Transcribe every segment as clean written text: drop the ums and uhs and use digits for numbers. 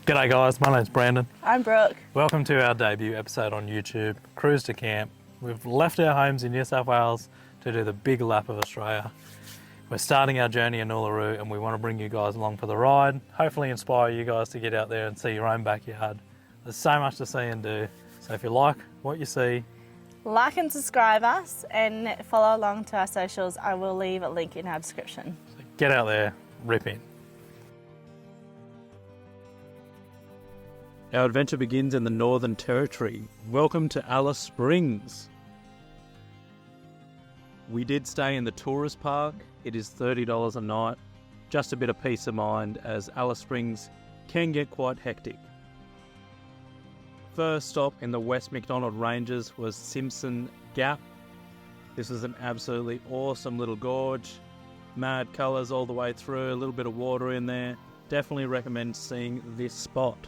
G'day guys, my name's Brandon. I'm Brooke. Welcome to our debut episode on YouTube, Cruise to Camp. We've left our homes in New South Wales to do the big lap of Australia. We're starting our journey in Uluru and we want to bring you guys along for the ride, hopefully inspire you guys to get out there and see your own backyard. There's so much to see and do, so if you like what you see, Like and subscribe us and follow along to our socials. I will leave a link in our description. get out there, rip in. Our adventure begins in the Northern Territory. Welcome to Alice Springs. We did stay in the tourist park. It is $30 a night. Just a bit of peace of mind as Alice Springs can get quite hectic. First stop in the West MacDonnell Ranges was Simpson Gap. This is an absolutely awesome little gorge. Mad colours all the way through, a little bit of water in there. Definitely recommend seeing this spot.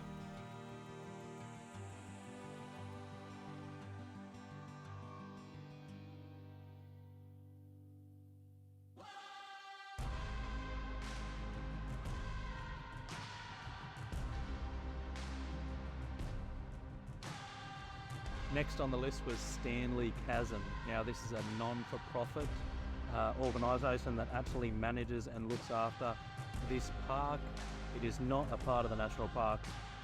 Next on the list was Stanley Chasm. Now this is a non-for-profit organisation that actually manages and looks after this park. It is not a part of the national park,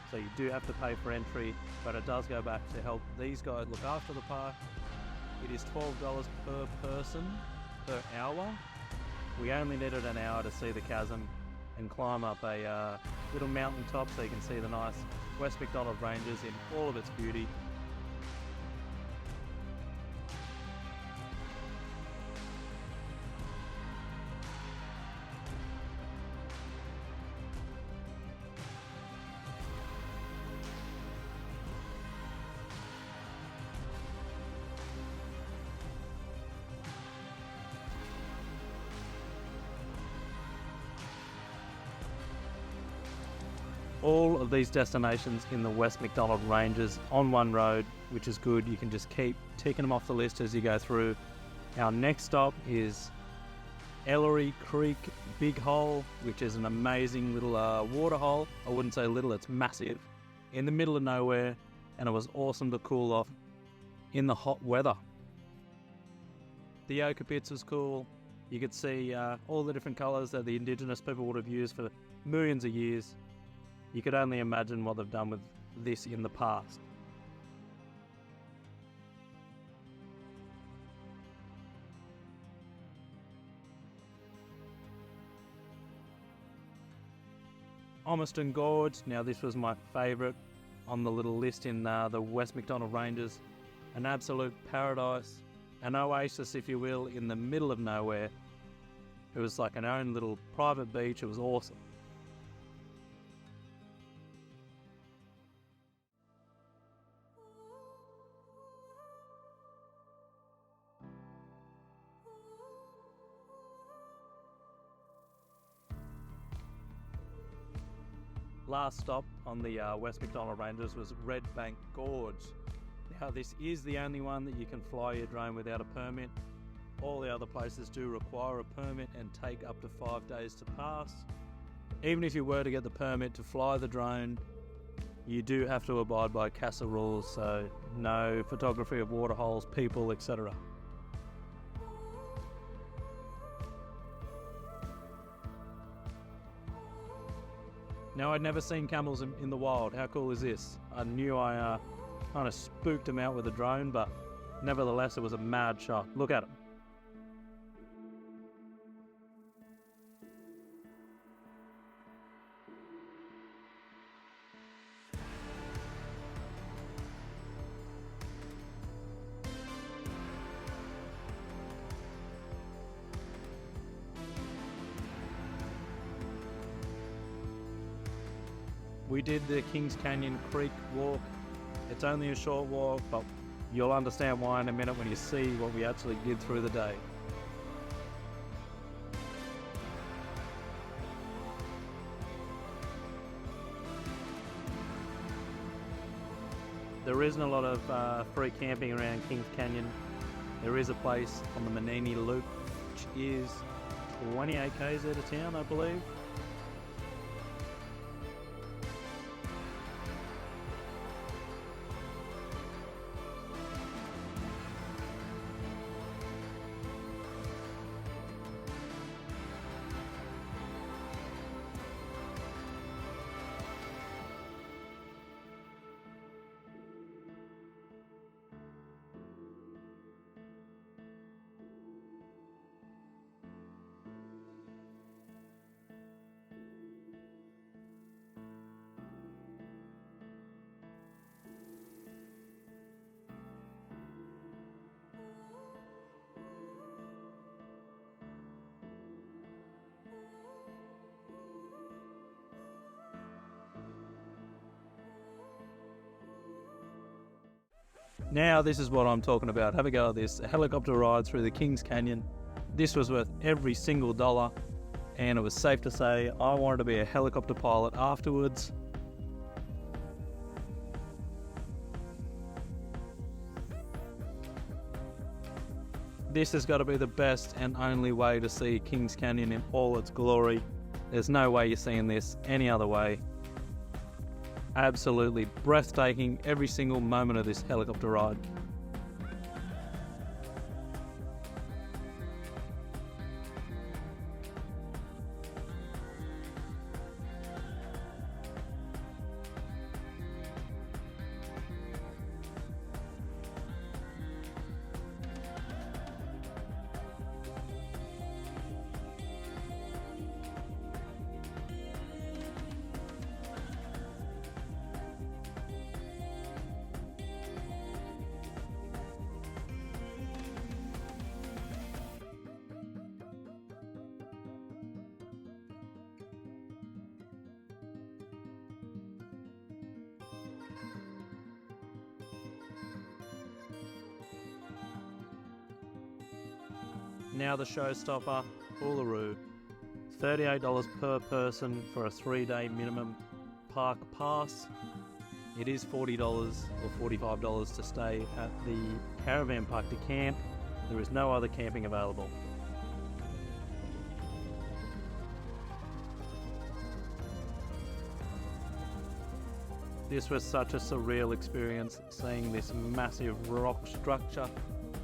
so you do have to pay for entry, but it does go back to help these guys look after the park. It is $12 per person per hour. We only needed an hour to see the chasm and climb up a little mountain top so you can see the nice West MacDonnell Ranges in all of its beauty. All of these destinations in the West MacDonnell Ranges on one road, which is good. You can just keep ticking them off the list as you go through. Our next stop is Ellery Creek Big Hole, which is an amazing little water hole. I wouldn't say little, it's massive, in the middle of nowhere, and it was awesome to cool off in the hot weather. The ochre pits was cool. You could see all the different colours that the Indigenous people would have used for millions of years. You could only imagine what they've done with this in the past. Ormiston Gorge, now this was my favourite on the little list in the West MacDonnell Ranges. An absolute paradise, an oasis if you will, in the middle of nowhere. It was like an own little private beach, it was awesome. Last stop on the West MacDonnell Ranges was Red Bank Gorge. Now this is the only one that you can fly your drone without a permit. All the other places do require a permit and take up to 5 days to pass. Even if you were to get the permit to fly the drone, you do have to abide by CASA rules, so no photography of waterholes, people, etc. Now, I'd never seen camels in the wild. How cool is this? I knew I kind of spooked them out with a drone, but nevertheless, it was a mad shot. Look at them. We did the Kings Canyon Creek walk. It's only a short walk, but you'll understand why in a minute when you see what we actually did through the day. There isn't a lot of free camping around Kings Canyon. There is a place on the Menini Loop, which is 28 k's out of town, I believe. Now this is what I'm talking about. Have a go at this. A helicopter ride through the Kings Canyon. This was worth every single dollar, and it was safe to say I wanted to be a helicopter pilot afterwards. This has got to be the best and only way to see Kings Canyon in all its glory. There's no way you're seeing this any other way. Absolutely breathtaking every single moment of this helicopter ride. Now the showstopper, Uluru. $38 per person for a 3-day minimum park pass. It is $40 or $45 to stay at the caravan park to camp. There is no other camping available. This was such a surreal experience, seeing this massive rock structure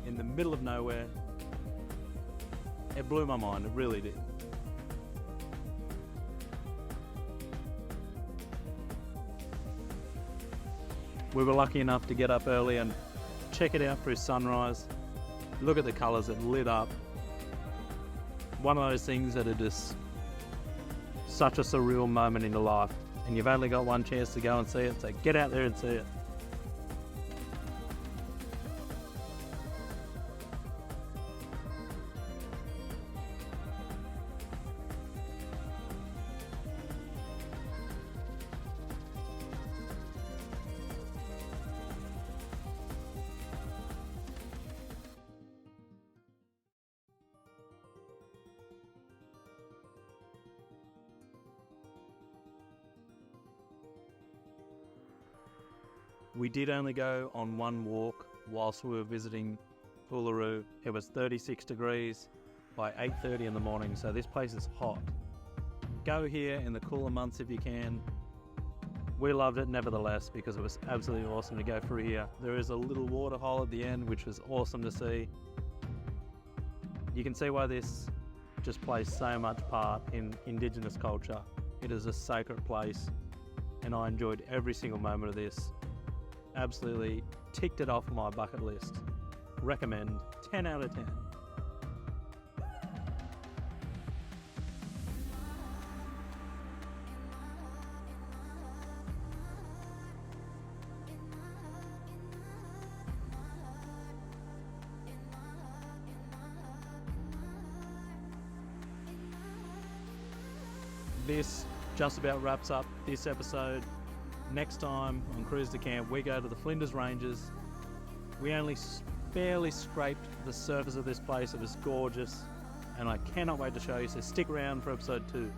in the middle of nowhere. It blew my mind, it really did. We were lucky enough to get up early and check it out through sunrise. Look at the colours, it lit up. One of those things that are just such a surreal moment in your life, and you've only got one chance to go and see it, so get out there and see it. We did only go on one walk whilst we were visiting Uluru. It was 36 degrees by 8:30 in the morning, so this place is hot. Go here in the cooler months if you can. We loved it nevertheless because it was absolutely awesome to go through here. There is a little waterhole at the end which was awesome to see. You can see why this just plays so much part in Indigenous culture. It is a sacred place and I enjoyed every single moment of this. Absolutely ticked it off my bucket list. Recommend, 10 out of 10. This just about wraps up this episode. Next time on Cruise to Camp, we go to the Flinders Ranges. We only barely scraped the surface of this place. It was gorgeous, and I cannot wait to show you, so stick around for episode 2.